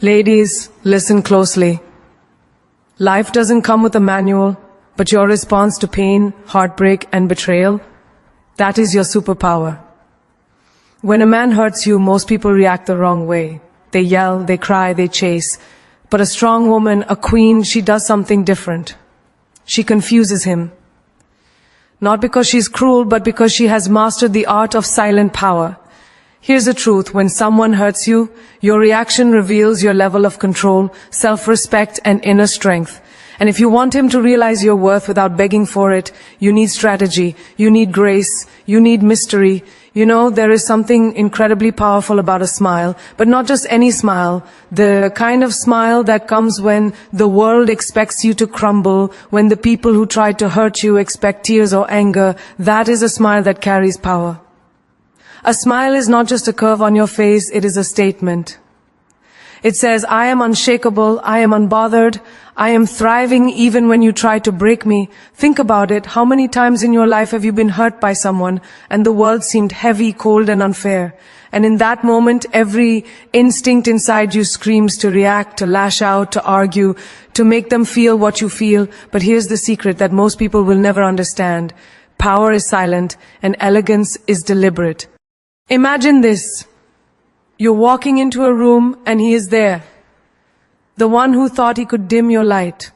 Ladies, listen closely. Life doesn't come with a manual, but your response to pain, heartbreak, and betrayal, that is your superpower. When a man hurts you, most people react the wrong way. They yell, they cry, they chase. But a strong woman, a queen, she does something different. She confuses him. Not because she's cruel, but because she has mastered the art of silent power. Here's the truth, when someone hurts you, your reaction reveals your level of control, self-respect, and inner strength. And if you want him to realize your worth without begging for it, you need strategy, you need grace, you need mystery. You know, there is something incredibly powerful about a smile, but not just any smile. The kind of smile that comes when the world expects you to crumble, when the people who tried to hurt you expect tears or anger. That is a smile that carries power. A smile is not just a curve on your face, it is a statement. It says, I am unshakable, I am unbothered, I am thriving even when you try to break me. Think about it, how many times in your life have you been hurt by someone and the world seemed heavy, cold and unfair? And in that moment, every instinct inside you screams to react, to lash out, to argue, to make them feel what you feel. But here's the secret that most people will never understand. Power is silent and elegance is deliberate. Imagine this. You're walking into a room and he is there. The one who thought he could dim your light.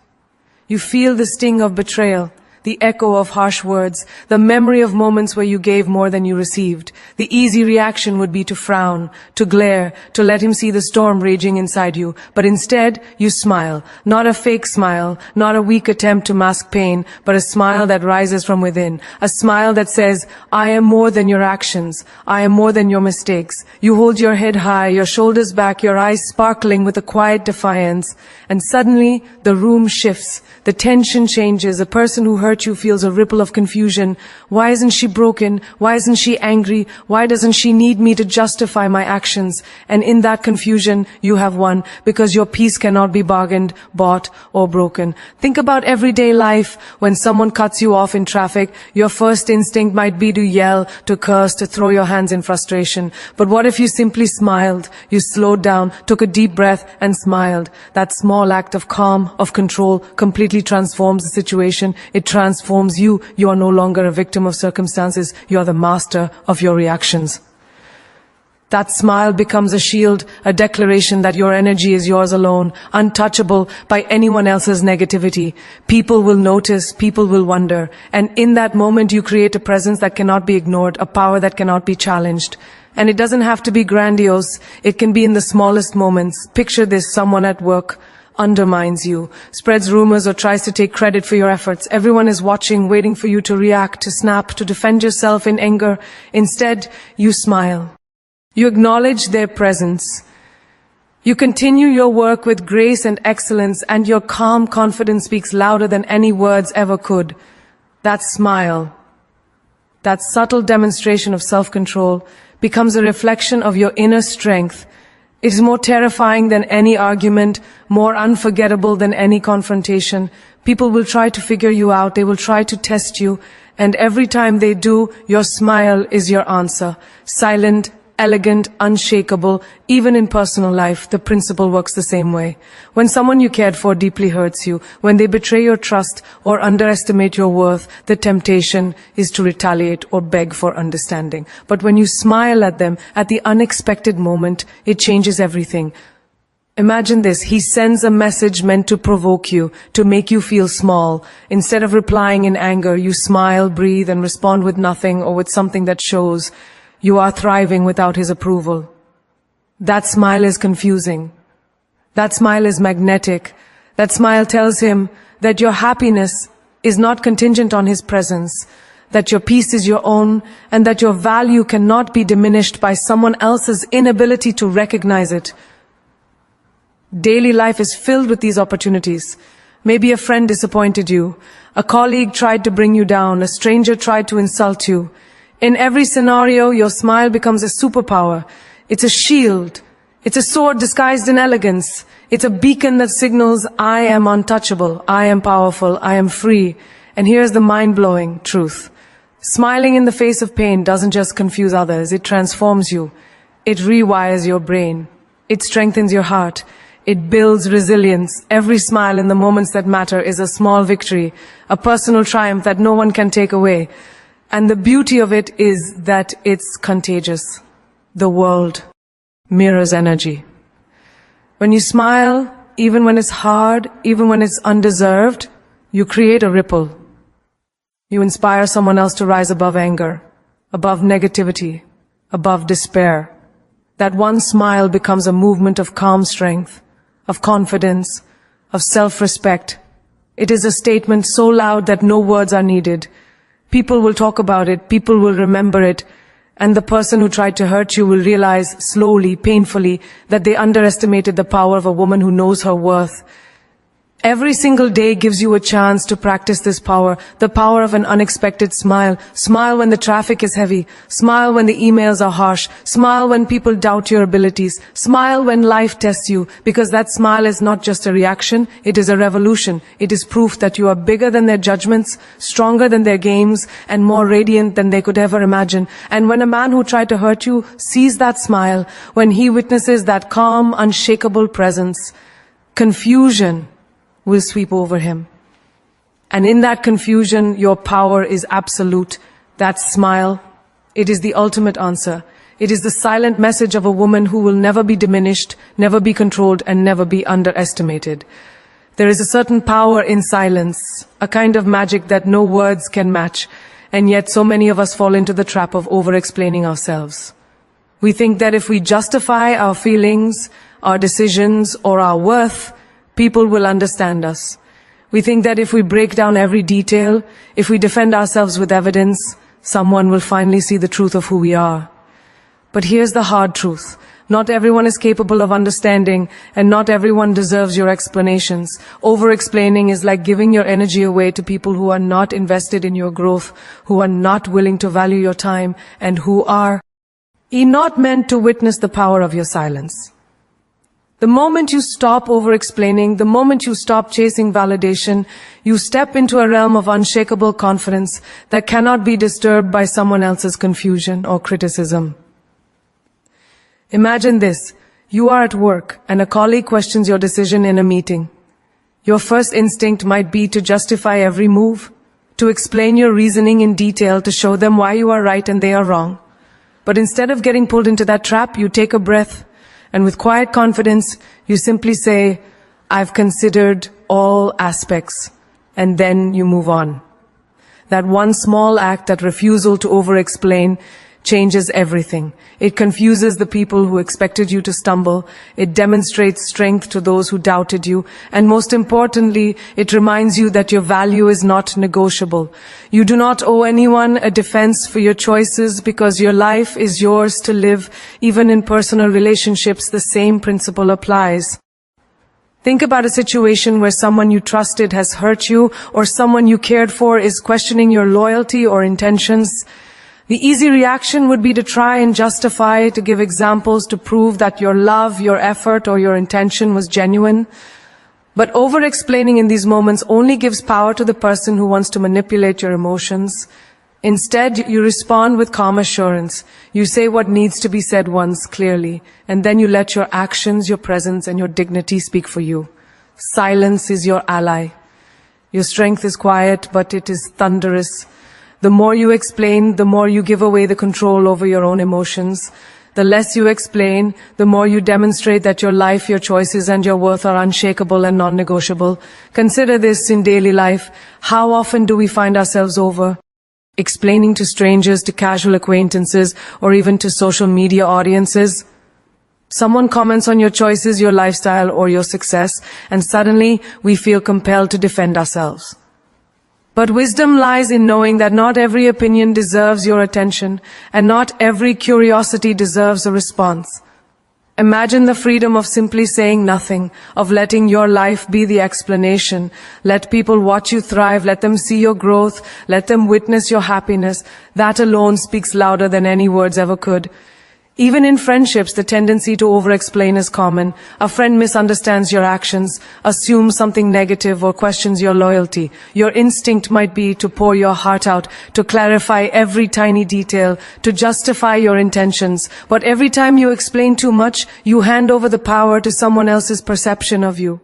You feel the sting of betrayal, the echo of harsh words, the memory of moments where you gave more than you received. The easy reaction would be to frown, to glare, to let him see the storm raging inside you. But instead, you smile. Not a fake smile, not a weak attempt to mask pain, but a smile that rises from within. A smile that says, I am more than your actions. I am more than your mistakes. You hold your head high, your shoulders back, your eyes sparkling with a quiet defiance. And suddenly, the room shifts. The tension changes. A person who hurt you feels a ripple of confusion. Why isn't she broken? Why isn't she angry? Why doesn't she need me to justify my actions? And in that confusion, you have won, because your peace cannot be bargained, bought, or broken. Think about everyday life. When someone cuts you off in traffic, your first instinct might be to yell, to curse, to throw your hands in frustration. But what if you simply smiled? You slowed down, took a deep breath, and smiled. That small act of calm, of control, completely transforms the situation. It transforms you. You are no longer a victim of circumstances. You are the master of your reactions. That smile becomes a shield, a declaration that your energy is yours alone, untouchable by anyone else's negativity. People will notice, people will wonder. And in that moment, you create a presence that cannot be ignored, a power that cannot be challenged. And it doesn't have to be grandiose. It can be in the smallest moments. Picture this, someone at work undermines you, spreads rumors or tries to take credit for your efforts. Everyone is watching, waiting for you to react, to snap, to defend yourself in anger. Instead, you smile. You acknowledge their presence. You continue your work with grace and excellence, and your calm confidence speaks louder than any words ever could. That smile, that subtle demonstration of self-control, becomes a reflection of your inner strength. It is more terrifying than any argument, more unforgettable than any confrontation. People will try to figure you out, they will try to test you, and every time they do, your smile is your answer. Silent, elegant, unshakable. Even in personal life, the principle works the same way. When someone you cared for deeply hurts you, when they betray your trust or underestimate your worth, the temptation is to retaliate or beg for understanding. But when you smile at them at the unexpected moment, it changes everything. Imagine this, he sends a message meant to provoke you, to make you feel small. Instead of replying in anger, you smile, breathe, and respond with nothing or with something that shows you are thriving without his approval. That smile is confusing. That smile is magnetic. That smile tells him that your happiness is not contingent on his presence, that your peace is your own, and that your value cannot be diminished by someone else's inability to recognize it. Daily life is filled with these opportunities. Maybe a friend disappointed you, a colleague tried to bring you down, a stranger tried to insult you. In every scenario, your smile becomes a superpower. It's a shield. It's a sword disguised in elegance. It's a beacon that signals, I am untouchable, I am powerful, I am free. And here's the mind-blowing truth. Smiling in the face of pain doesn't just confuse others, it transforms you. It rewires your brain. It strengthens your heart. It builds resilience. Every smile in the moments that matter is a small victory, a personal triumph that no one can take away. And the beauty of it is that it's contagious. The world mirrors energy. When you smile, even when it's hard, even when it's undeserved, you create a ripple. You inspire someone else to rise above anger, above negativity, above despair. That one smile becomes a movement of calm strength, of confidence, of self-respect. It is a statement so loud that no words are needed. People will talk about it, people will remember it, and the person who tried to hurt you will realize slowly, painfully, that they underestimated the power of a woman who knows her worth. Every single day gives you a chance to practice this power, the power of an unexpected smile. Smile when the traffic is heavy. Smile when the emails are harsh. Smile when people doubt your abilities. Smile when life tests you, because that smile is not just a reaction, it is a revolution. It is proof that you are bigger than their judgments, stronger than their games, and more radiant than they could ever imagine. And when a man who tried to hurt you sees that smile, when he witnesses that calm, unshakable presence, confusion will sweep over him. And in that confusion, your power is absolute. That smile, it is the ultimate answer. It is the silent message of a woman who will never be diminished, never be controlled, and never be underestimated. There is a certain power in silence, a kind of magic that no words can match, and yet so many of us fall into the trap of over-explaining ourselves. We think that if we justify our feelings, our decisions, or our worth, people will understand us. We think that if we break down every detail, if we defend ourselves with evidence, someone will finally see the truth of who we are. But here's the hard truth. Not everyone is capable of understanding, and not everyone deserves your explanations. Over-explaining is like giving your energy away to people who are not invested in your growth, who are not willing to value your time, and who are not meant to witness the power of your silence. The moment you stop over-explaining, the moment you stop chasing validation, you step into a realm of unshakable confidence that cannot be disturbed by someone else's confusion or criticism. Imagine this. You are at work and a colleague questions your decision in a meeting. Your first instinct might be to justify every move, to explain your reasoning in detail to show them why you are right and they are wrong. But instead of getting pulled into that trap, you take a breath, and with quiet confidence, you simply say, I've considered all aspects, and then you move on. That one small act, that refusal to over-explain, changes everything. It confuses the people who expected you to stumble. It demonstrates strength to those who doubted you. And most importantly, it reminds you that your value is not negotiable. You do not owe anyone a defense for your choices because your life is yours to live. Even in personal relationships, the same principle applies. Think about a situation where someone you trusted has hurt you, or someone you cared for is questioning your loyalty or intentions. The easy reaction would be to try and justify, to give examples to prove that your love, your effort, or your intention was genuine. But over-explaining in these moments only gives power to the person who wants to manipulate your emotions. Instead, you respond with calm assurance. You say what needs to be said once clearly, and then you let your actions, your presence, and your dignity speak for you. Silence is your ally. Your strength is quiet, but it is thunderous. The more you explain, the more you give away the control over your own emotions. The less you explain, the more you demonstrate that your life, your choices, and your worth are unshakable and non-negotiable. Consider this in daily life. How often do we find ourselves over-explaining to strangers, to casual acquaintances, or even to social media audiences? Someone comments on your choices, your lifestyle, or your success, and suddenly we feel compelled to defend ourselves. But wisdom lies in knowing that not every opinion deserves your attention, and not every curiosity deserves a response. Imagine the freedom of simply saying nothing, of letting your life be the explanation. Let people watch you thrive, let them see your growth, let them witness your happiness. That alone speaks louder than any words ever could. Even in friendships, the tendency to over-explain is common. A friend misunderstands your actions, assumes something negative, or questions your loyalty. Your instinct might be to pour your heart out, to clarify every tiny detail, to justify your intentions. But every time you explain too much, you hand over the power to someone else's perception of you.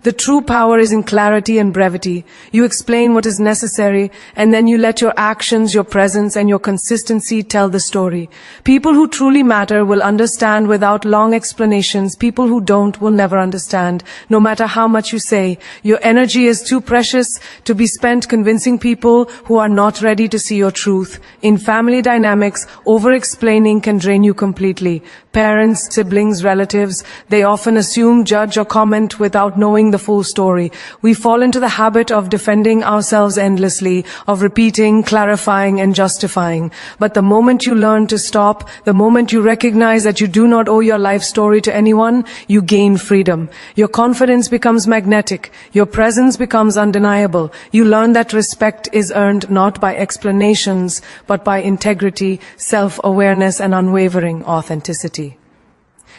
The true power is in clarity and brevity. You explain what is necessary, and then you let your actions, your presence, and your consistency tell the story. People who truly matter will understand without long explanations. People who don't will never understand, no matter how much you say. Your energy is too precious to be spent convincing people who are not ready to see your truth. In family dynamics, over-explaining can drain you completely. Parents, siblings, relatives, they often assume, judge, or comment without knowing the full story. We fall into the habit of defending ourselves endlessly, of repeating, clarifying, and justifying. But the moment you learn to stop, the moment you recognize that you do not owe your life story to anyone, you gain freedom. Your confidence becomes magnetic. Your presence becomes undeniable. You learn that respect is earned not by explanations, but by integrity, self-awareness, and unwavering authenticity.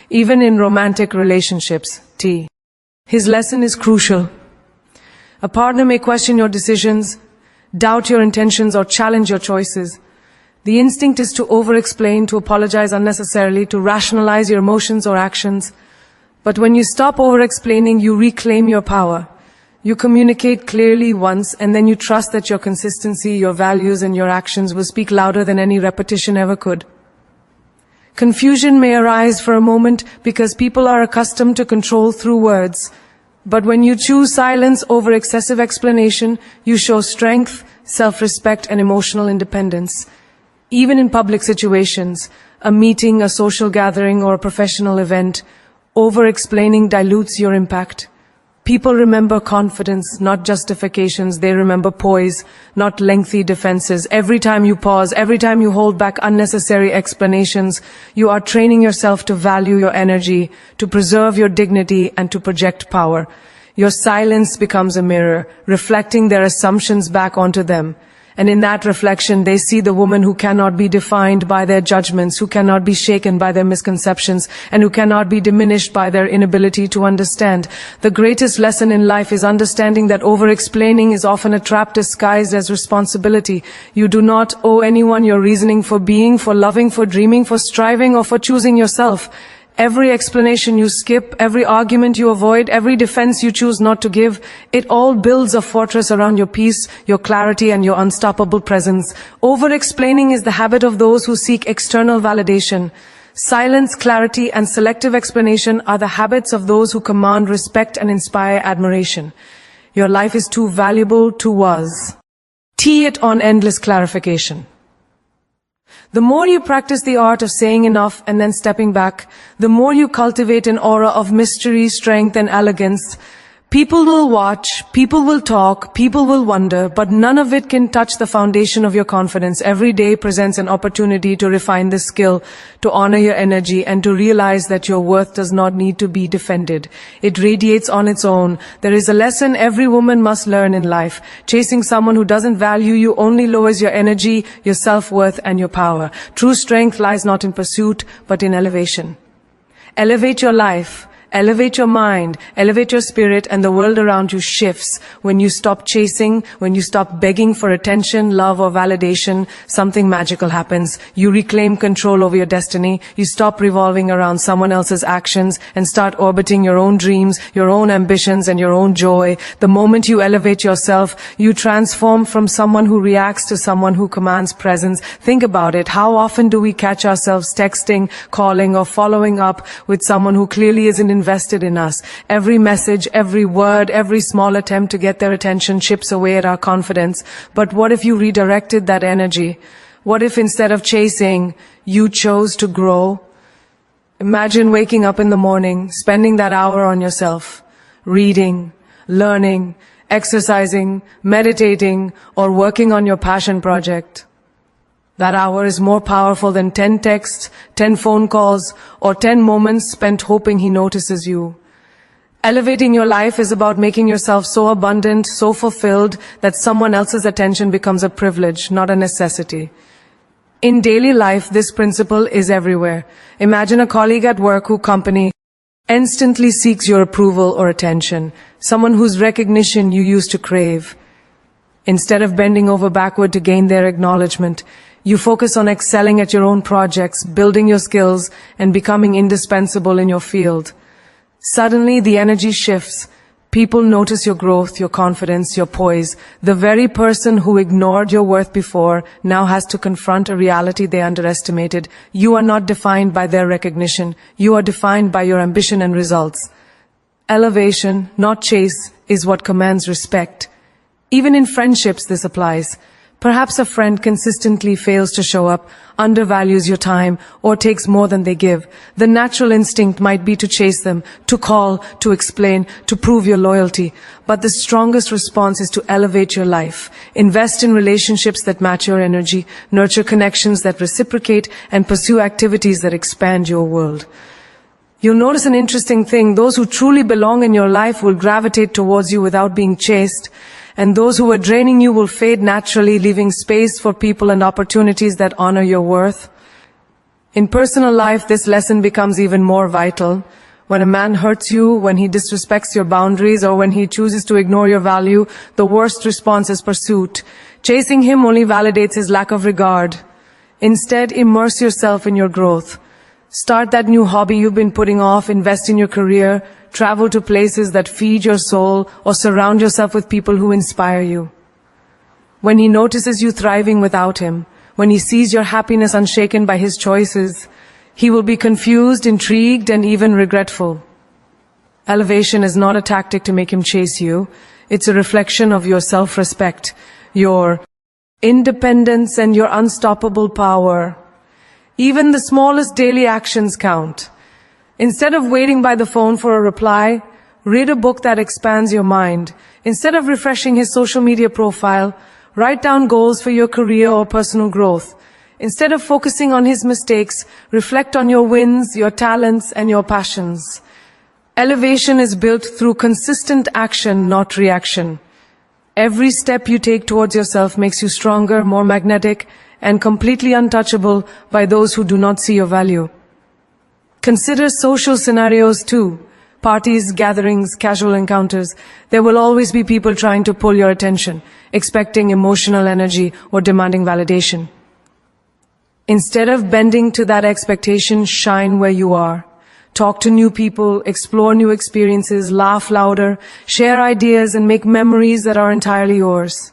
Even in romantic relationships, his lesson is crucial. A partner may question your decisions, doubt your intentions, or challenge your choices. The instinct is to over-explain, to apologize unnecessarily, to rationalize your emotions or actions. But when you stop over-explaining, you reclaim your power. You communicate clearly once, and then you trust that your consistency, your values, and your actions will speak louder than any repetition ever could. Confusion may arise for a moment because people are accustomed to control through words. But when you choose silence over excessive explanation, you show strength, self-respect, and emotional independence. Even in public situations, a meeting, a social gathering, or a professional event, over-explaining dilutes your impact. People remember confidence, not justifications. They remember poise, not lengthy defenses. Every time you pause, every time you hold back unnecessary explanations, you are training yourself to value your energy, to preserve your dignity, and to project power. Your silence becomes a mirror, reflecting their assumptions back onto them. And in that reflection, they see the woman who cannot be defined by their judgments, who cannot be shaken by their misconceptions, and who cannot be diminished by their inability to understand. The greatest lesson in life is understanding that over-explaining is often a trap disguised as responsibility. You do not owe anyone your reasoning for being, for loving, for dreaming, for striving, or for choosing yourself. Every explanation you skip, every argument you avoid, every defense you choose not to give, it all builds a fortress around your peace, your clarity, and your unstoppable presence. Over-explaining is the habit of those who seek external validation. Silence, clarity, and selective explanation are the habits of those who command respect and inspire admiration. Your life is too valuable to was. Tee it on endless clarification. The more you practice the art of saying enough and then stepping back, the more you cultivate an aura of mystery, strength, and elegance. People will watch, people will talk, people will wonder, but none of it can touch the foundation of your confidence. Every day presents an opportunity to refine this skill, to honor your energy, and to realize that your worth does not need to be defended. It radiates on its own. There is a lesson every woman must learn in life. Chasing someone who doesn't value you only lowers your energy, your self-worth, and your power. True strength lies not in pursuit, but in elevation. Elevate your life. Elevate your mind, elevate your spirit, and the world around you shifts. When you stop chasing, when you stop begging for attention, love, or validation, something magical happens. You reclaim control over your destiny. You stop revolving around someone else's actions and start orbiting your own dreams, your own ambitions, and your own joy. The moment you elevate yourself, you transform from someone who reacts to someone who commands presence. Think about it. How often do we catch ourselves texting, calling, or following up with someone who clearly isn't invested in us? Every message, every word, every small attempt to get their attention chips away at our confidence. But what if you redirected that energy? What if instead of chasing, you chose to grow? Imagine waking up in the morning, spending that hour on yourself, reading, learning, exercising, meditating, or working on your passion project. That hour is more powerful than 10 texts, 10 phone calls, or 10 moments spent hoping he notices you. Elevating your life is about making yourself so abundant, so fulfilled, that someone else's attention becomes a privilege, not a necessity. In daily life, this principle is everywhere. Imagine a colleague at work whose company instantly seeks your approval or attention, someone whose recognition you used to crave. Instead of bending over backward to gain their acknowledgement, you focus on excelling at your own projects, building your skills, and becoming indispensable in your field. Suddenly, the energy shifts. People notice your growth, your confidence, your poise. The very person who ignored your worth before now has to confront a reality they underestimated. You are not defined by their recognition. You are defined by your ambition and results. Elevation, not chase, is what commands respect. Even in friendships, this applies. Perhaps a friend consistently fails to show up, undervalues your time, or takes more than they give. The natural instinct might be to chase them, to call, to explain, to prove your loyalty. But the strongest response is to elevate your life. Invest in relationships that match your energy, nurture connections that reciprocate, and pursue activities that expand your world. You'll notice an interesting thing. Those who truly belong in your life will gravitate towards you without being chased. And those who are draining you will fade naturally, leaving space for people and opportunities that honor your worth. In personal life, this lesson becomes even more vital. When a man hurts you, when he disrespects your boundaries, or when he chooses to ignore your value, the worst response is pursuit. Chasing him only validates his lack of regard. Instead, immerse yourself in your growth. Start that new hobby you've been putting off, invest in your career, travel to places that feed your soul, or surround yourself with people who inspire you. When he notices you thriving without him, when he sees your happiness unshaken by his choices, he will be confused, intrigued, and even regretful. Elevation is not a tactic to make him chase you. It's a reflection of your self-respect, your independence, and your unstoppable power. Even the smallest daily actions count. Instead of waiting by the phone for a reply, read a book that expands your mind. Instead of refreshing his social media profile, write down goals for your career or personal growth. Instead of focusing on his mistakes, reflect on your wins, your talents, and your passions. Elevation is built through consistent action, not reaction. Every step you take towards yourself makes you stronger, more magnetic, and completely untouchable by those who do not see your value. Consider social scenarios too. Parties, gatherings, casual encounters. There will always be people trying to pull your attention, expecting emotional energy or demanding validation. Instead of bending to that expectation, shine where you are. Talk to new people, explore new experiences, laugh louder, share ideas, and make memories that are entirely yours.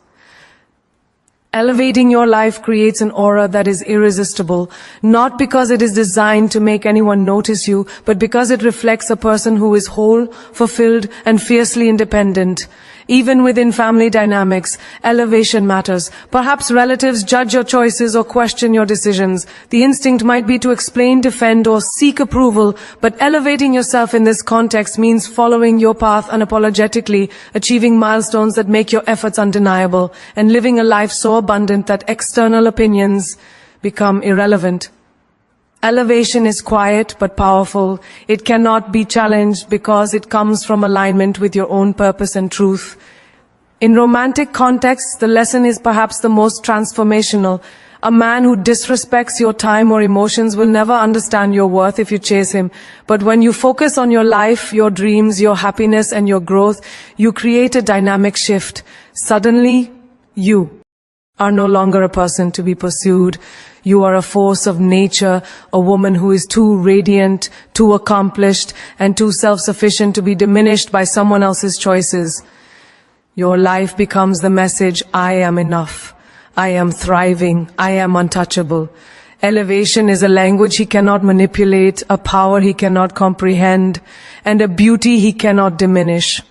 Elevating your life creates an aura that is irresistible, not because it is designed to make anyone notice you, but because it reflects a person who is whole, fulfilled, and fiercely independent. Even within family dynamics, elevation matters. Perhaps relatives judge your choices or question your decisions. The instinct might be to explain, defend, or seek approval, but elevating yourself in this context means following your path unapologetically, achieving milestones that make your efforts undeniable, and living a life so abundant that external opinions become irrelevant. Elevation is quiet but powerful. It cannot be challenged because it comes from alignment with your own purpose and truth. In romantic contexts, the lesson is perhaps the most transformational. A man who disrespects your time or emotions will never understand your worth if you chase him. But when you focus on your life, your dreams, your happiness, and your growth, you create a dynamic shift. Suddenly, you are no longer a person to be pursued. You are a force of nature, a woman who is too radiant, too accomplished, and too self-sufficient to be diminished by someone else's choices. Your life becomes the message, I am enough, I am thriving, I am untouchable. Elevation is a language he cannot manipulate, a power he cannot comprehend, and a beauty he cannot diminish.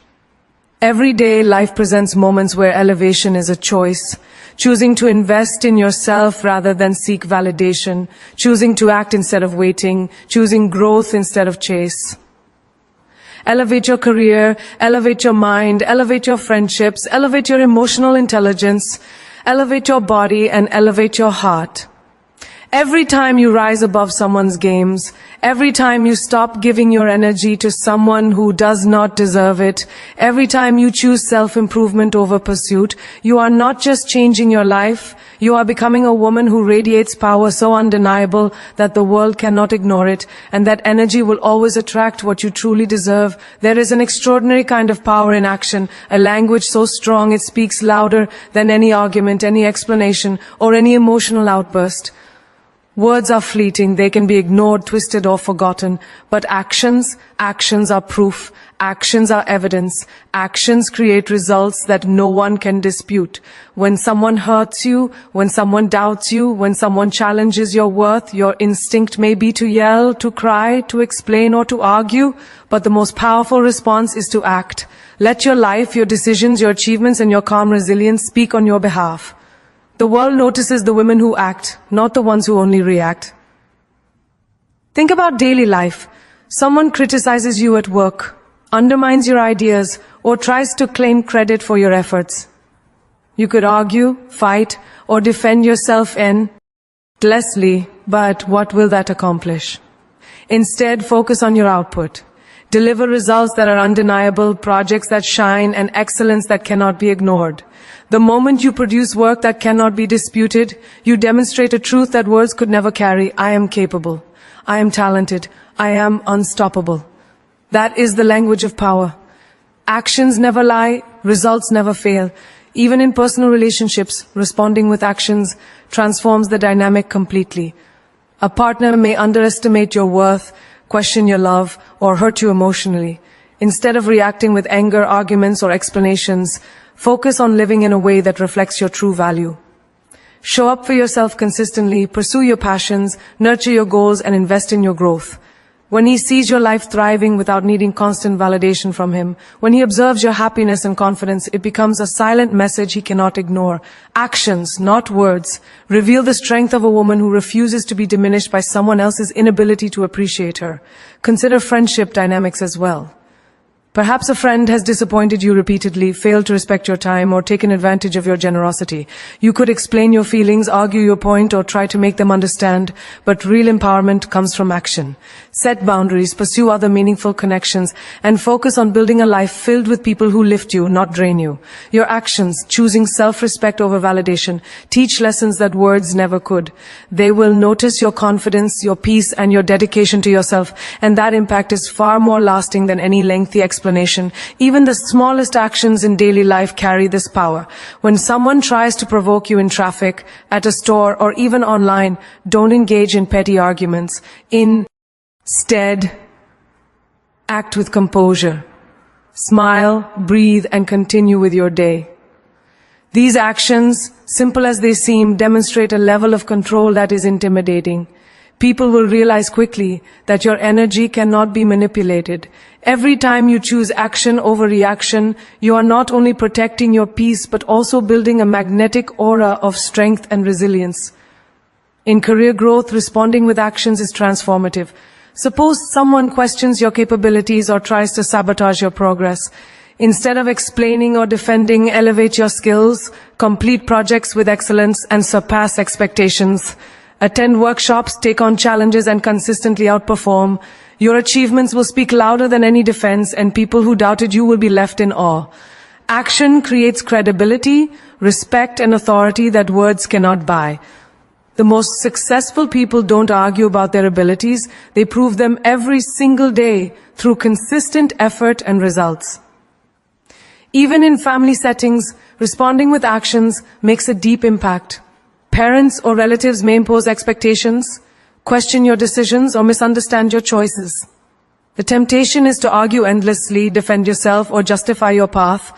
Every day, life presents moments where elevation is a choice. Choosing to invest in yourself rather than seek validation, choosing to act instead of waiting, choosing growth instead of chase. Elevate your career, elevate your mind, elevate your friendships, elevate your emotional intelligence, elevate your body, and elevate your heart. Every time you rise above someone's games, every time you stop giving your energy to someone who does not deserve it, every time you choose self-improvement over pursuit, you are not just changing your life, you are becoming a woman who radiates power so undeniable that the world cannot ignore it, and that energy will always attract what you truly deserve. There is an extraordinary kind of power in action, a language so strong it speaks louder than any argument, any explanation, or any emotional outburst. Words are fleeting, they can be ignored, twisted, or forgotten. But actions are proof. Actions are evidence. Actions create results that no one can dispute. When someone hurts you, when someone doubts you, when someone challenges your worth, your instinct may be to yell, to cry, to explain, or to argue, but the most powerful response is to act. Let your life, your decisions, your achievements, and your calm resilience speak on your behalf. The world notices the women who act, not the ones who only react. Think about daily life. Someone criticizes you at work, undermines your ideas, or tries to claim credit for your efforts. You could argue, fight, or defend yourself endlessly, but what will that accomplish? Instead, focus on your output. Deliver results that are undeniable, projects that shine, and excellence that cannot be ignored. The moment you produce work that cannot be disputed, you demonstrate a truth that words could never carry. I am capable. I am talented. I am unstoppable. That is the language of power. Actions never lie. Results never fail. Even in personal relationships, responding with actions transforms the dynamic completely. A partner may underestimate your worth, question your love, or hurt you emotionally. Instead of reacting with anger, arguments, or explanations, focus on living in a way that reflects your true value. Show up for yourself consistently, pursue your passions, nurture your goals, and invest in your growth. When he sees your life thriving without needing constant validation from him, when he observes your happiness and confidence, it becomes a silent message he cannot ignore. Actions, not words, reveal the strength of a woman who refuses to be diminished by someone else's inability to appreciate her. Consider friendship dynamics as well. Perhaps a friend has disappointed you repeatedly, failed to respect your time, or taken advantage of your generosity. You could explain your feelings, argue your point, or try to make them understand, but real empowerment comes from action. Set boundaries, pursue other meaningful connections, and focus on building a life filled with people who lift you, not drain you. Your actions, choosing self-respect over validation, teach lessons that words never could. They will notice your confidence, your peace, and your dedication to yourself, and that impact is far more lasting than any lengthy explanation. Even the smallest actions in daily life carry this power. When someone tries to provoke you in traffic, at a store, or even online, don't engage in petty arguments. Instead, act with composure. Smile, breathe, and continue with your day. These actions, simple as they seem, demonstrate a level of control that is intimidating. People will realize quickly that your energy cannot be manipulated. Every time you choose action over reaction, you are not only protecting your peace, but also building a magnetic aura of strength and resilience. In career growth, responding with actions is transformative. Suppose someone questions your capabilities or tries to sabotage your progress. Instead of explaining or defending, elevate your skills, complete projects with excellence, and surpass expectations. Attend workshops, take on challenges, and consistently outperform. Your achievements will speak louder than any defense, and people who doubted you will be left in awe. Action creates credibility, respect, and authority that words cannot buy. The most successful people don't argue about their abilities, they prove them every single day through consistent effort and results. Even in family settings, responding with actions makes a deep impact. Parents or relatives may impose expectations, question your decisions, or misunderstand your choices. The temptation is to argue endlessly, defend yourself, or justify your path.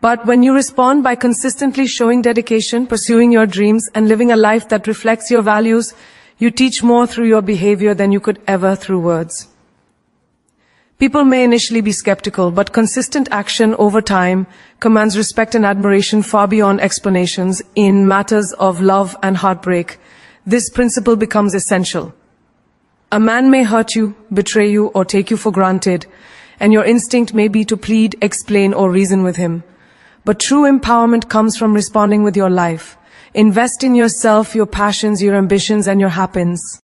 But when you respond by consistently showing dedication, pursuing your dreams, and living a life that reflects your values, you teach more through your behavior than you could ever through words. People may initially be skeptical, but consistent action over time commands respect and admiration far beyond explanations. In matters of love and heartbreak, this principle becomes essential. A man may hurt you, betray you, or take you for granted, and your instinct may be to plead, explain, or reason with him. But true empowerment comes from responding with your life. Invest in yourself, your passions, your ambitions, and your happiness.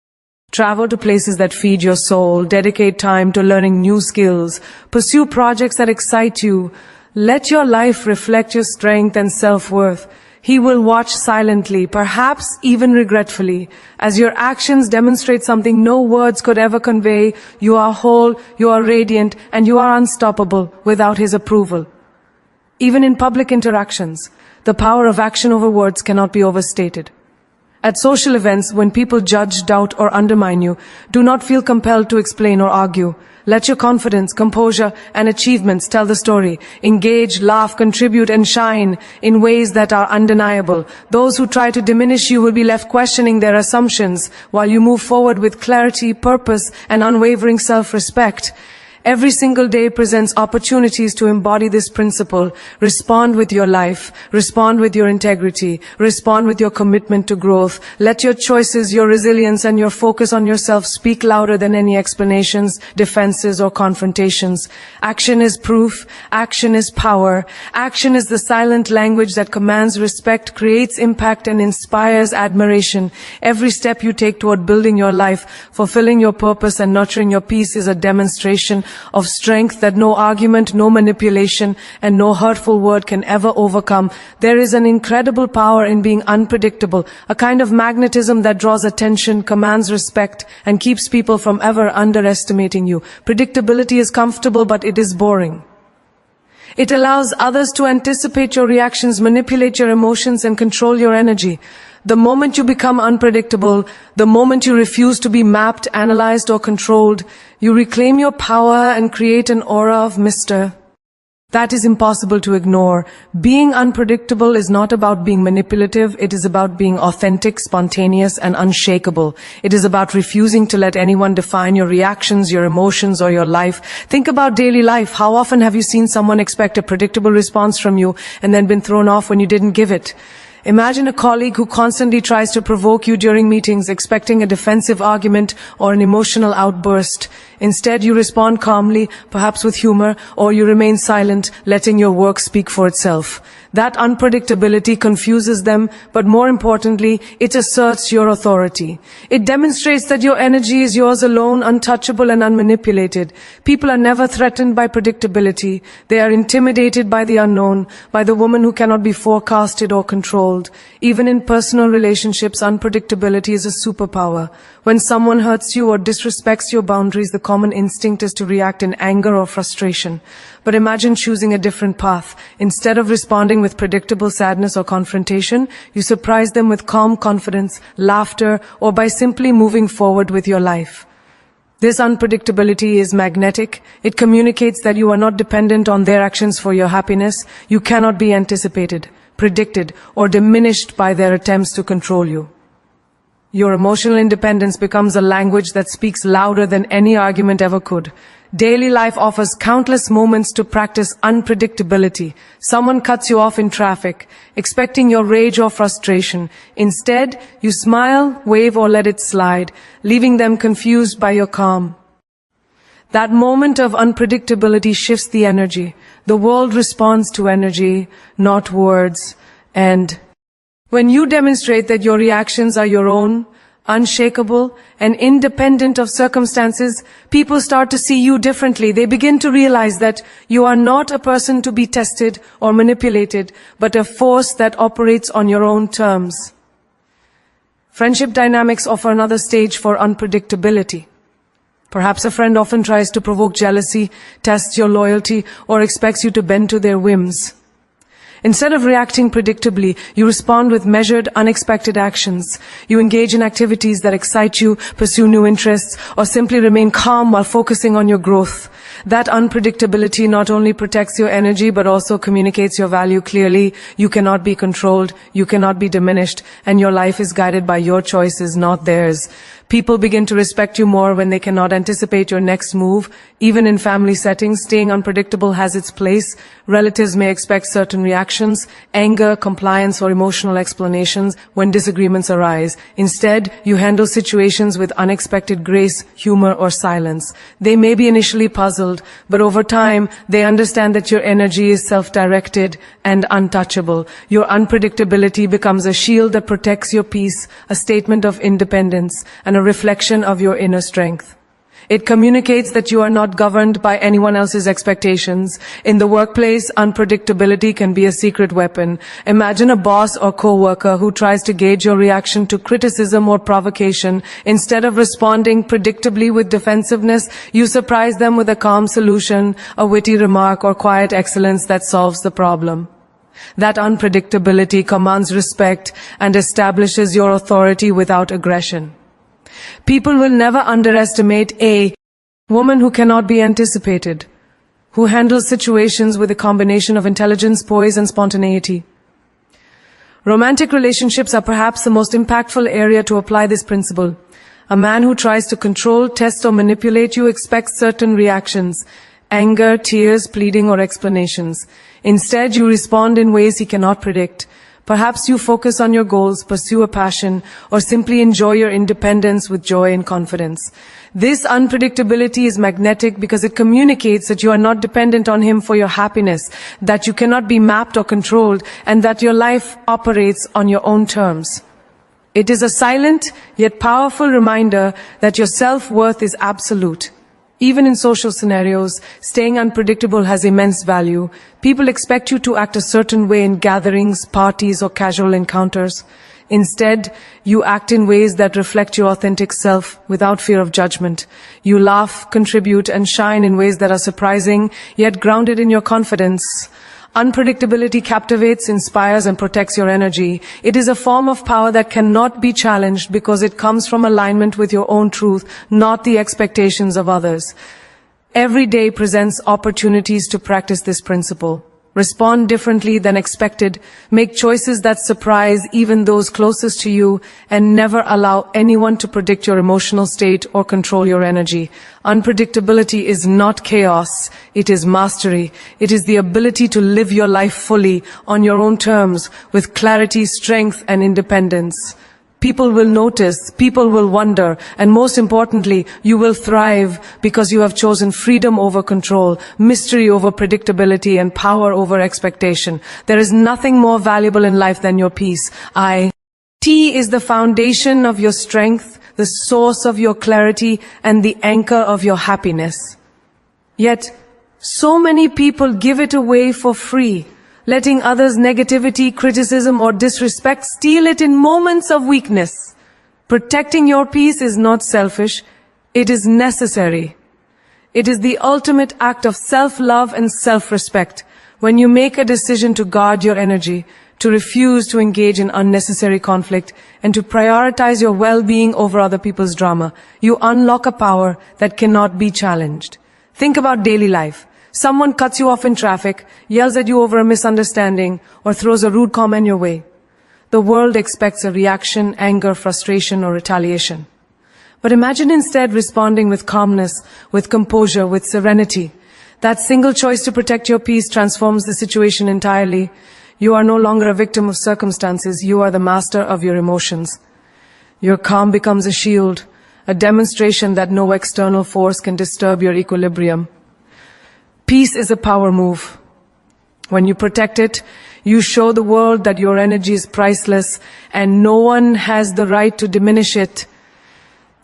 Travel to places that feed your soul. Dedicate time to learning new skills. Pursue projects that excite you. Let your life reflect your strength and self-worth. He will watch silently, perhaps even regretfully, as your actions demonstrate something no words could ever convey. You are whole, you are radiant, and you are unstoppable without His approval. Even in public interactions, the power of action over words cannot be overstated. At social events, when people judge, doubt, or undermine you, do not feel compelled to explain or argue. Let your confidence, composure, and achievements tell the story. Engage, laugh, contribute, and shine in ways that are undeniable. Those who try to diminish you will be left questioning their assumptions, while you move forward with clarity, purpose, and unwavering self-respect. Every single day presents opportunities to embody this principle. Respond with your life. Respond with your integrity. Respond with your commitment to growth. Let your choices, your resilience, and your focus on yourself speak louder than any explanations, defenses, or confrontations. Action is proof. Action is power. Action is the silent language that commands respect, creates impact, and inspires admiration. Every step you take toward building your life, fulfilling your purpose, and nurturing your peace is a demonstration of strength that no argument, no manipulation, and no hurtful word can ever overcome. There is an incredible power in being unpredictable, a kind of magnetism that draws attention, commands respect, and keeps people from ever underestimating you. Predictability is comfortable, but it is boring. It allows others to anticipate your reactions, manipulate your emotions, and control your energy. The moment you become unpredictable, the moment you refuse to be mapped, analyzed, or controlled, you reclaim your power and create an aura of mystery that is impossible to ignore. Being unpredictable is not about being manipulative. It is about being authentic, spontaneous, and unshakable. It is about refusing to let anyone define your reactions, your emotions, or your life. Think about daily life. How often have you seen someone expect a predictable response from you and then been thrown off when you didn't give it? Imagine a colleague who constantly tries to provoke you during meetings, expecting a defensive argument or an emotional outburst. Instead, you respond calmly, perhaps with humor, or you remain silent, letting your work speak for itself. That unpredictability confuses them, but more importantly, it asserts your authority. It demonstrates that your energy is yours alone, untouchable and unmanipulated. People are never threatened by predictability. They are intimidated by the unknown, by the woman who cannot be forecasted or controlled. Even in personal relationships, unpredictability is a superpower. When someone hurts you or disrespects your boundaries, the common instinct is to react in anger or frustration. But imagine choosing a different path. Instead of responding with predictable sadness or confrontation, you surprise them with calm confidence, laughter, or by simply moving forward with your life. This unpredictability is magnetic. It communicates that you are not dependent on their actions for your happiness. You cannot be anticipated, predicted, or diminished by their attempts to control you. Your emotional independence becomes a language that speaks louder than any argument ever could. Daily life offers countless moments to practice unpredictability. Someone cuts you off in traffic, expecting your rage or frustration. Instead, you smile, wave, or let it slide, leaving them confused by your calm. That moment of unpredictability shifts the energy. The world responds to energy, not words. And when you demonstrate that your reactions are your own, unshakable, and independent of circumstances, people start to see you differently. They begin to realize that you are not a person to be tested or manipulated, but a force that operates on your own terms. Friendship dynamics offer another stage for unpredictability. Perhaps a friend often tries to provoke jealousy, tests your loyalty, or expects you to bend to their whims. Instead of reacting predictably, you respond with measured, unexpected actions. You engage in activities that excite you, pursue new interests, or simply remain calm while focusing on your growth. That unpredictability not only protects your energy, but also communicates your value clearly. You cannot be controlled, you cannot be diminished, and your life is guided by your choices, not theirs. People begin to respect you more when they cannot anticipate your next move. Even in family settings, staying unpredictable has its place. Relatives may expect certain reactions, anger, compliance, or emotional explanations when disagreements arise. Instead, you handle situations with unexpected grace, humor, or silence. They may be initially puzzled, but over time, they understand that your energy is self-directed and untouchable. Your unpredictability becomes a shield that protects your peace, a statement of independence, and a reflection of your inner strength. It communicates that you are not governed by anyone else's expectations. In the workplace, unpredictability can be a secret weapon. Imagine a boss or co-worker who tries to gauge your reaction to criticism or provocation. Instead of responding predictably with defensiveness, you surprise them with a calm solution, a witty remark, or quiet excellence that solves the problem. That unpredictability commands respect and establishes your authority without aggression. People will never underestimate a woman who cannot be anticipated, who handles situations with a combination of intelligence, poise, and spontaneity. Romantic relationships are perhaps the most impactful area to apply this principle. A man who tries to control, test, or manipulate you expects certain reactions: anger, tears, pleading, or explanations. Instead, you respond in ways he cannot predict. Perhaps you focus on your goals, pursue a passion, or simply enjoy your independence with joy and confidence. This unpredictability is magnetic because it communicates that you are not dependent on him for your happiness, that you cannot be mapped or controlled, and that your life operates on your own terms. It is a silent yet powerful reminder that your self-worth is absolute. Even in social scenarios, staying unpredictable has immense value. People expect you to act a certain way in gatherings, parties, or casual encounters. Instead, you act in ways that reflect your authentic self without fear of judgment. You laugh, contribute, and shine in ways that are surprising, yet grounded in your confidence. Unpredictability captivates, inspires, and protects your energy. It is a form of power that cannot be challenged because it comes from alignment with your own truth, not the expectations of others. Every day presents opportunities to practice this principle. Respond differently than expected, make choices that surprise even those closest to you, and never allow anyone to predict your emotional state or control your energy. Unpredictability is not chaos, it is mastery. It is the ability to live your life fully, on your own terms, with clarity, strength, and independence. People will notice, people will wonder, and most importantly, you will thrive because you have chosen freedom over control, mystery over predictability, and power over expectation. There is nothing more valuable in life than your peace. T is the foundation of your strength, the source of your clarity, and the anchor of your happiness. Yet, so many people give it away for free, letting others' negativity, criticism, or disrespect steal it in moments of weakness. Protecting your peace is not selfish, it is necessary. It is the ultimate act of self-love and self-respect. When you make a decision to guard your energy, to refuse to engage in unnecessary conflict, and to prioritize your well-being over other people's drama, you unlock a power that cannot be challenged. Think about daily life. Someone cuts you off in traffic, yells at you over a misunderstanding, or throws a rude comment your way. The world expects a reaction, anger, frustration, or retaliation. But imagine instead responding with calmness, with composure, with serenity. That single choice to protect your peace transforms the situation entirely. You are no longer a victim of circumstances, you are the master of your emotions. Your calm becomes a shield, a demonstration that no external force can disturb your equilibrium. Peace is a power move. When you protect it, you show the world that your energy is priceless and no one has the right to diminish it.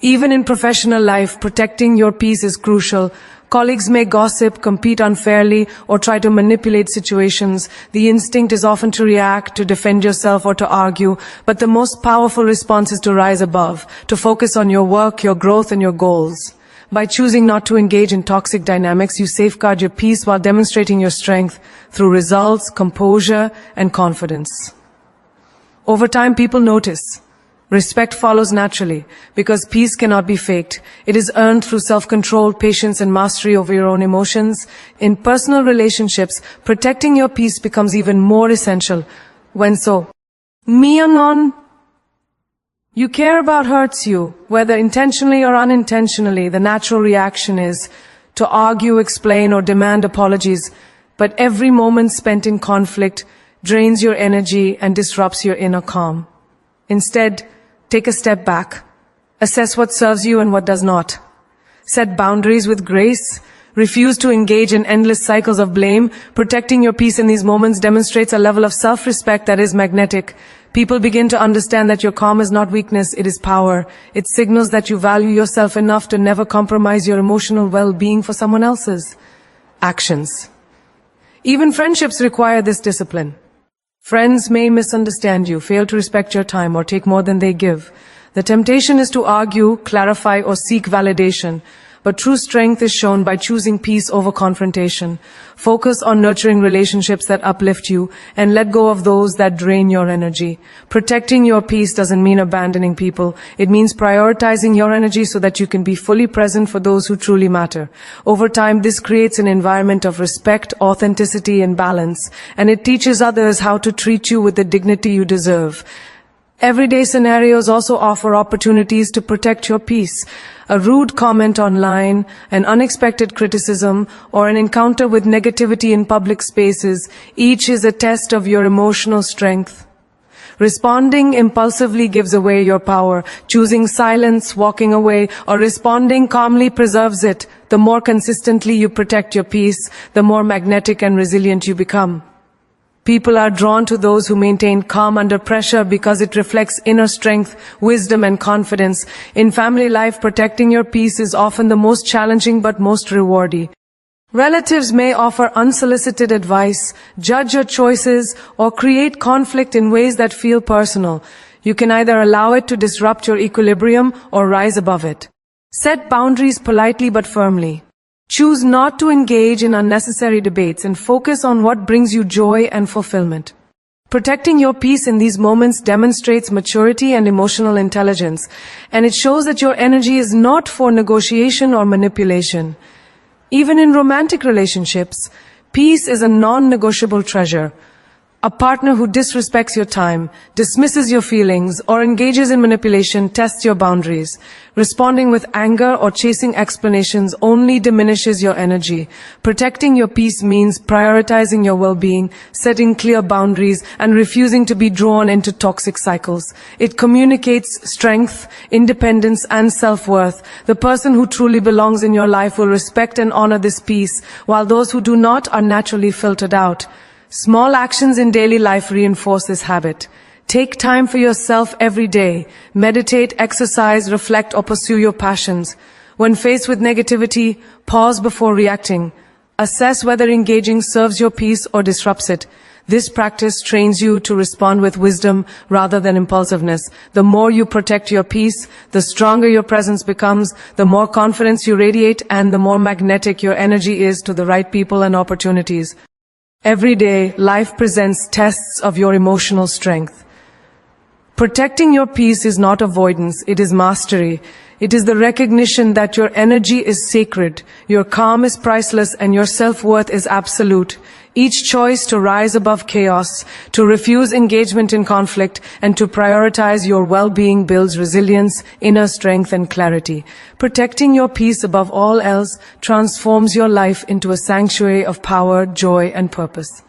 Even in professional life, protecting your peace is crucial. Colleagues may gossip, compete unfairly, or try to manipulate situations. The instinct is often to react, to defend yourself, or to argue. But the most powerful response is to rise above, to focus on your work, your growth, and your goals. By choosing not to engage in toxic dynamics, you safeguard your peace while demonstrating your strength through results, composure, and confidence. Over time, people notice. Respect follows naturally, because peace cannot be faked. It is earned through self-control, patience, and mastery over your own emotions. In personal relationships, protecting your peace becomes even more essential. When so? you care about hurts you, whether intentionally or unintentionally. The natural reaction is to argue, explain, or demand apologies, but every moment spent in conflict drains your energy and disrupts your inner calm. Instead, take a step back. Assess what serves you and what does not. Set boundaries with grace. Refuse to engage in endless cycles of blame. Protecting your peace in these moments demonstrates a level of self-respect that is magnetic. People begin to understand that your calm is not weakness, it is power. It signals that you value yourself enough to never compromise your emotional well-being for someone else's. Actions. Even friendships require this discipline. Friends may misunderstand you, fail to respect your time, or take more than they give. The temptation is to argue, clarify, or seek validation. But true strength is shown by choosing peace over confrontation. Focus on nurturing relationships that uplift you and let go of those that drain your energy. Protecting your peace doesn't mean abandoning people. It means prioritizing your energy so that you can be fully present for those who truly matter. Over time, this creates an environment of respect, authenticity, and balance, and it teaches others how to treat you with the dignity you deserve. Everyday scenarios also offer opportunities to protect your peace. A rude comment online, an unexpected criticism, or an encounter with negativity in public spaces, each is a test of your emotional strength. Responding impulsively gives away your power. Choosing silence, walking away, or responding calmly preserves it. The more consistently you protect your peace, the more magnetic and resilient you become. People are drawn to those who maintain calm under pressure because it reflects inner strength, wisdom, and confidence. In family life, protecting your peace is often the most challenging but most rewarding. Relatives may offer unsolicited advice, judge your choices, or create conflict in ways that feel personal. You can either allow it to disrupt your equilibrium or rise above it. Set boundaries politely but firmly. Choose not to engage in unnecessary debates and focus on what brings you joy and fulfillment. Protecting your peace in these moments demonstrates maturity and emotional intelligence, and it shows that your energy is not for negotiation or manipulation. Even in romantic relationships, peace is a non-negotiable treasure. A partner who disrespects your time, dismisses your feelings, or engages in manipulation tests your boundaries. Responding with anger or chasing explanations only diminishes your energy. Protecting your peace means prioritizing your well-being, setting clear boundaries, and refusing to be drawn into toxic cycles. It communicates strength, independence, and self-worth. The person who truly belongs in your life will respect and honor this peace, while those who do not are naturally filtered out. Small actions in daily life reinforce this habit. Take time for yourself every day. Meditate, exercise, reflect, or pursue your passions. When faced with negativity, pause before reacting. Assess whether engaging serves your peace or disrupts it. This practice trains you to respond with wisdom rather than impulsiveness. The more you protect your peace, the stronger your presence becomes, the more confidence you radiate, and the more magnetic your energy is to the right people and opportunities. Every day, life presents tests of your emotional strength. Protecting your peace is not avoidance, it is mastery. It is the recognition that your energy is sacred, your calm is priceless, and your self-worth is absolute. Each choice to rise above chaos, to refuse engagement in conflict, and to prioritize your well-being builds resilience, inner strength, and clarity. Protecting your peace above all else transforms your life into a sanctuary of power, joy, and purpose.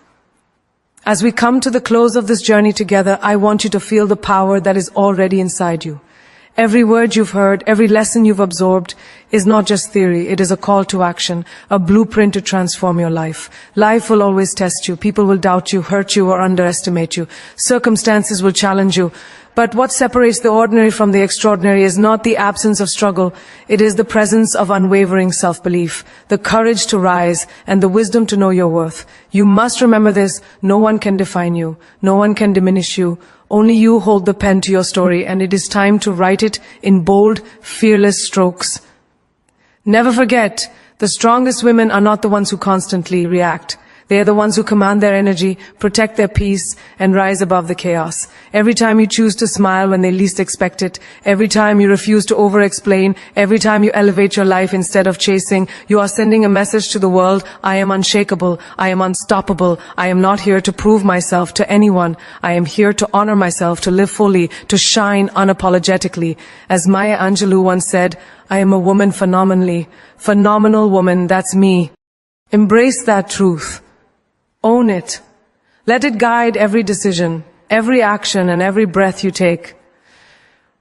As we come to the close of this journey together, I want you to feel the power that is already inside you. Every word you've heard, every lesson you've absorbed is not just theory, it is a call to action, a blueprint to transform your life. Life will always test you, people will doubt you, hurt you, or underestimate you. Circumstances will challenge you. But what separates the ordinary from the extraordinary is not the absence of struggle, it is the presence of unwavering self-belief, the courage to rise, and the wisdom to know your worth. You must remember this, no one can define you, no one can diminish you. Only you hold the pen to your story, and it is time to write it in bold, fearless strokes. Never forget, the strongest women are not the ones who constantly react. They are the ones who command their energy, protect their peace, and rise above the chaos. Every time you choose to smile when they least expect it, every time you refuse to over-explain, every time you elevate your life instead of chasing, you are sending a message to the world: I am unshakable, I am unstoppable, I am not here to prove myself to anyone, I am here to honor myself, to live fully, to shine unapologetically. As Maya Angelou once said, I am a woman phenomenally. Phenomenal woman, that's me. Embrace that truth. Own it. Let it guide every decision, every action, and every breath you take.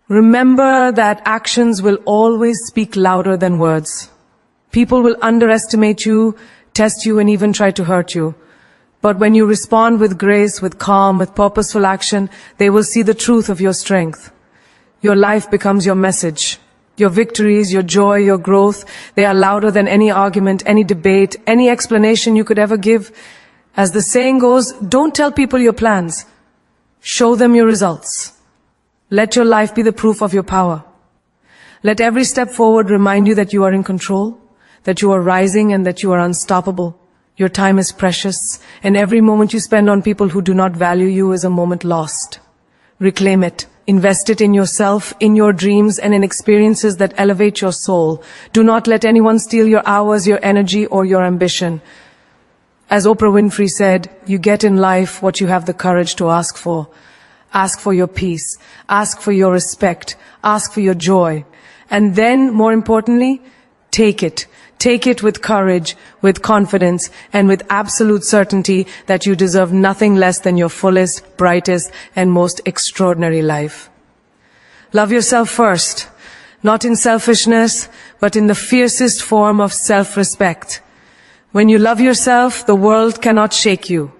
Remember that actions will always speak louder than words. People will underestimate you, test you, and even try to hurt you. But when you respond with grace, with calm, with purposeful action, they will see the truth of your strength. Your life becomes your message. Your victories, your joy, your growth, they are louder than any argument, any debate, any explanation you could ever give. As the saying goes, don't tell people your plans. Show them your results. Let your life be the proof of your power. Let every step forward remind you that you are in control, that you are rising, and that you are unstoppable. Your time is precious, and every moment you spend on people who do not value you is a moment lost. Reclaim it. Invest it in yourself, in your dreams, and in experiences that elevate your soul. Do not let anyone steal your hours, your energy, or your ambition. As Oprah Winfrey said, you get in life what you have the courage to ask for. Ask for your peace. Ask for your respect. Ask for your joy. And then, more importantly, take it. Take it with courage, with confidence, and with absolute certainty that you deserve nothing less than your fullest, brightest, and most extraordinary life. Love yourself first, not in selfishness, but in the fiercest form of self-respect. When you love yourself, the world cannot shake you.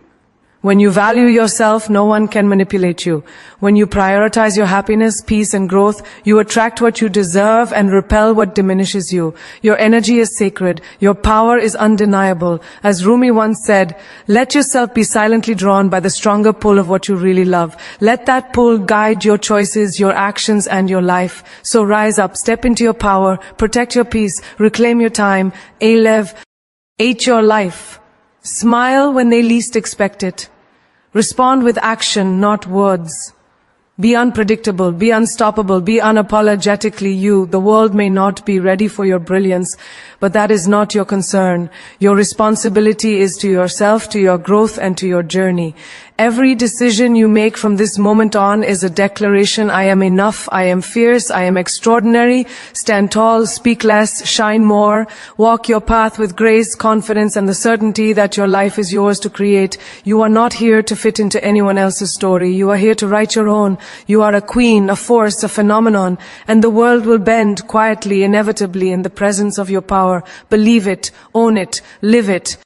When you value yourself, no one can manipulate you. When you prioritize your happiness, peace, and growth, you attract what you deserve and repel what diminishes you. Your energy is sacred. Your power is undeniable. As Rumi once said, let yourself be silently drawn by the stronger pull of what you really love. Let that pull guide your choices, your actions, and your life. So rise up, step into your power, protect your peace, reclaim your time, elevate your life. Smile when they least expect it. Respond with action, not words. Be unpredictable, be unstoppable, be unapologetically you. The world may not be ready for your brilliance, but that is not your concern. Your responsibility is to yourself, to your growth, and to your journey. Every decision you make from this moment on is a declaration: I am enough, I am fierce, I am extraordinary. Stand tall, speak less, shine more. Walk your path with grace, confidence, and the certainty that your life is yours to create. You are not here to fit into anyone else's story. You are here to write your own. You are a queen, a force, a phenomenon, and the world will bend quietly, inevitably, in the presence of your power. Believe it, own it, live it.